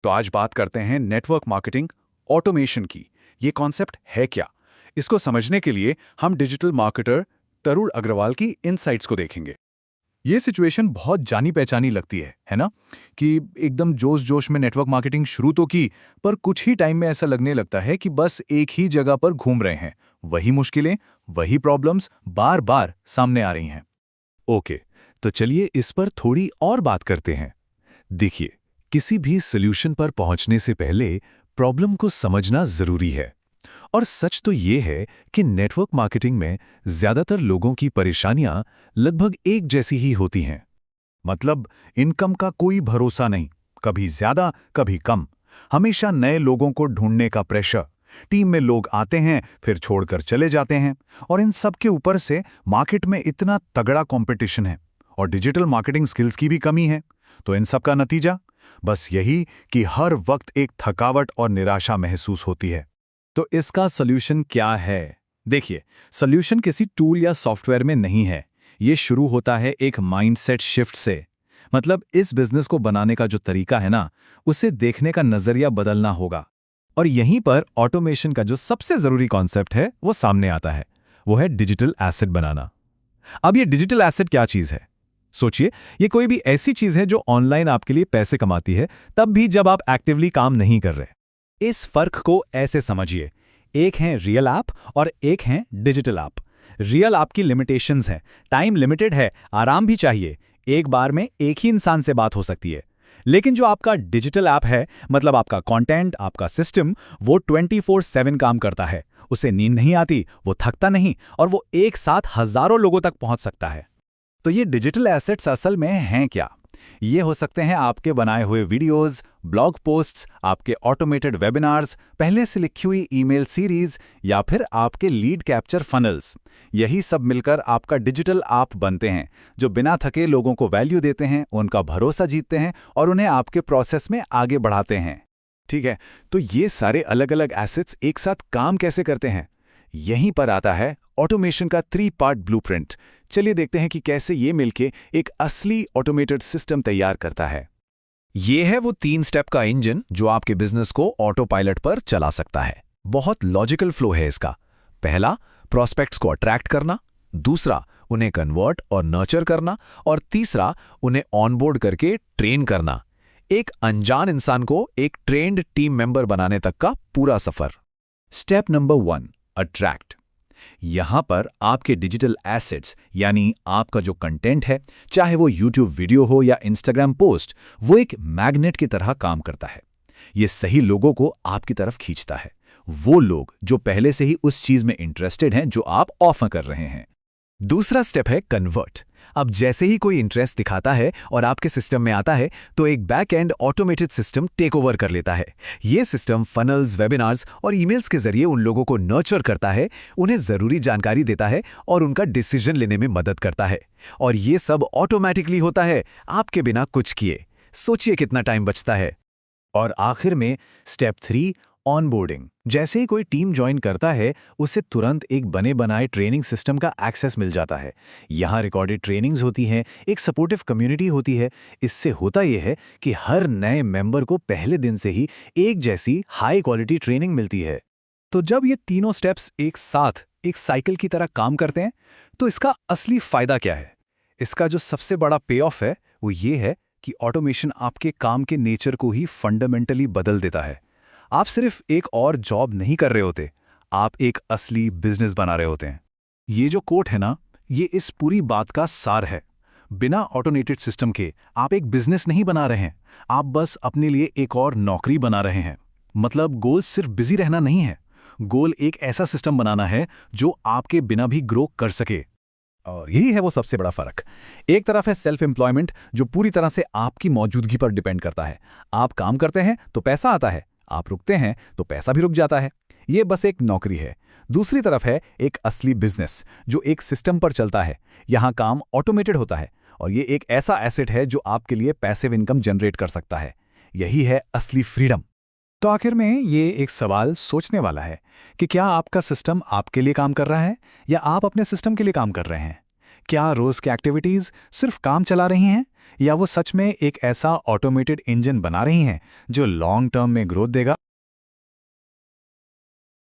तो आज बात करते हैं नेटवर्क मार्केटिंग ऑटोमेशन की। ये कॉन्सेप्ट है क्या? इसको समझने के लिए हम डिजिटल मार्केटर तरुण अग्रवाल की इनसाइट्स को देखेंगे। ये सिचुएशन बहुत जानी पहचानी लगती है ना? कि एकदम जोश जोश में नेटवर्क मार्केटिंग शुरू तो की, पर कुछ ही टाइम में ऐसा लगने लगता है कि बस एक ही जगह पर घूम रहे हैं। वही मुश्किलें, वही प्रॉब्लम्स बार बार सामने आ रही हैं। ओके, तो चलिए इस पर थोड़ी और बात करते हैं। देखिए, किसी भी सॉल्यूशन पर पहुंचने से पहले प्रॉब्लम को समझना जरूरी है। और सच तो ये है कि नेटवर्क मार्केटिंग में ज्यादातर लोगों की परेशानियां लगभग एक जैसी ही होती हैं। मतलब इनकम का कोई भरोसा नहीं, कभी ज्यादा कभी कम, हमेशा नए लोगों को ढूंढने का प्रेशर, टीम में लोग आते हैं फिर छोड़कर चले जाते हैं, और इन सब के ऊपर से मार्केट में इतना तगड़ा कंपटीशन है और डिजिटल मार्केटिंग स्किल्स की भी कमी है। तो इन सब का नतीजा बस यही कि हर वक्त एक थकावट और निराशा महसूस होती है। तो इसका सॉल्यूशन क्या है? देखिए, सॉल्यूशन किसी टूल या सॉफ्टवेयर में नहीं है। ये शुरू होता है एक माइंडसेट शिफ्ट से। मतलब इस बिजनेस को बनाने का जो तरीका है ना, उसे देखने का नजरिया बदलना होगा। और यहीं पर ऑटोमेशन का जो सबसे जरूरी कॉन्सेप्ट है वो सामने आता है। वो है डिजिटल एसेट बनाना। अब ये डिजिटल एसेट क्या चीज है? सोचिए, ये कोई भी ऐसी चीज है जो ऑनलाइन आपके लिए पैसे कमाती है, तब भी जब आप एक्टिवली काम नहीं कर रहे। इस फर्क को ऐसे समझिए, एक है रियल ऐप और एक है डिजिटल ऐप। रियल ऐप की लिमिटेशंस हैं, टाइम लिमिटेड है, आराम भी चाहिए, एक बार में एक ही इंसान से बात हो सकती है। लेकिन जो आपका डिजिटल ऐप है, मतलब आपका कंटेंट, आपका सिस्टम, वो 24/7 काम करता है। उसे नींद नहीं आती, वो थकता नहीं, और वो एक साथ हजारों लोगों तक पहुंच सकता है। तो ये डिजिटल एसेट्स असल में हैं क्या? ये हो सकते हैं आपके बनाए हुए वीडियोस, ब्लॉग पोस्ट्स, आपके ऑटोमेटेड वेबिनार्स, पहले से लिखी हुई ईमेल सीरीज, या फिर आपके लीड कैप्चर फनल्स। यही सब मिलकर आपका डिजिटल ऐप बनते हैं, जो बिना थके लोगों को वैल्यू देते हैं, उनका भरोसा जीतते हैं और उन्हें आपके प्रोसेस में आगे बढ़ाते हैं। ठीक है, तो ये सारे अलग अलग एसेट्स एक साथ काम कैसे करते हैं? यहीं पर आता है ऑटोमेशन का 3 पार्ट ब्लूप्रिंट। चलिए देखते हैं कि कैसे ये मिलके एक असली ऑटोमेटेड सिस्टम तैयार करता है। ये है वो 3 स्टेप का इंजन जो आपके बिजनेस को ऑटो पायलट पर चला सकता है। बहुत लॉजिकल फ्लो है इसका। पहला, प्रोस्पेक्ट्स को अट्रैक्ट करना। दूसरा, उन्हें कन्वर्ट और नर्चर करना। और तीसरा, उन्हें ऑनबोर्ड करके ट्रेन करना। एक अनजान इंसान को एक ट्रेन्ड टीम मेंबर बनाने तक का पूरा सफर। Step number 1, attract. यहां पर आपके डिजिटल एसेट्स, यानी आपका जो कंटेंट है, चाहे वो YouTube वीडियो हो या Instagram पोस्ट, वो एक मैग्नेट की तरह काम करता है। ये सही लोगों को आपकी तरफ खींचता है, वो लोग जो पहले से ही उस चीज में इंटरेस्टेड हैं जो आप ऑफर कर रहे हैं। दूसरा स्टेप है कन्वर्ट। अब जैसे ही कोई इंटरेस्ट दिखाता है और आपके सिस्टम में आता है, तो एक back end automated system take over कर लेता है। ये सिस्टम फनल्स, वेबिनार्स और ईमेल्स के जरिए उन लोगों को नर्चर करता है, उन्हें जरूरी जानकारी देता है और उनका डिसीजन लेने में मदद करता है। और ये सब ऑटोमेटिकली होता है, आपके बिना कुछ किए। सोचिए कितना टाइम बचता है। और आखिर में स्टेप 3, ऑनबोर्डिंग। जैसे ही कोई टीम ज्वाइन करता है, उसे तुरंत एक बने बनाए ट्रेनिंग सिस्टम का एक्सेस मिल जाता है। यहाँ रिकॉर्डेड ट्रेनिंग्स होती हैं, एक सपोर्टिव कम्युनिटी होती है। इससे होता यह है कि हर नए मेंबर को पहले दिन से ही एक जैसी हाई क्वालिटी ट्रेनिंग मिलती है। तो जब ये तीनों स्टेप्स एक साथ एक साइकिल की तरह काम करते हैं, तो इसका असली फायदा क्या है? इसका जो सबसे बड़ा पे ऑफ है वो ये है कि ऑटोमेशन आपके काम के नेचर को ही फंडामेंटली बदल देता है। आप सिर्फ एक और जॉब नहीं कर रहे होते, आप एक असली बिजनेस बना रहे होते हैं। ये जो कोट है ना, ये इस पूरी बात का सार है। बिना ऑटोमेटेड सिस्टम के आप एक बिजनेस नहीं बना रहे हैं, आप बस अपने लिए एक और नौकरी बना रहे हैं। मतलब गोल सिर्फ बिजी रहना नहीं है, गोल एक ऐसा सिस्टम बनाना है जो आपके बिना भी ग्रो कर सके। और यही है वो सबसे बड़ा फर्क। एक तरफ है सेल्फ एम्प्लॉयमेंट, जो पूरी तरह से आपकी मौजूदगी पर डिपेंड करता है। आप काम करते हैं तो पैसा आता है, आप रुकते हैं तो पैसा भी रुक जाता है। ये बस एक नौकरी है। दूसरी तरफ है एक असली बिजनेस, जो एक सिस्टम पर चलता है। यहाँ काम ऑटोमेटेड होता है और ये एक ऐसा एसेट है जो आपके लिए पैसिव इनकम जनरेट कर सकता है। यही है असली फ्रीडम। तो आखिर में ये एक सवाल सोचने वाला है कि क्या आपका सिस्टम आपके लिए काम कर रहा है या आप अपने सिस्टम के लिए काम कर रहे हैं? क्या रोज की एक्टिविटीज सिर्फ काम चला रही हैं या वो सच में एक ऐसा ऑटोमेटेड इंजन बना रही हैं जो लॉन्ग टर्म में ग्रोथ देगा?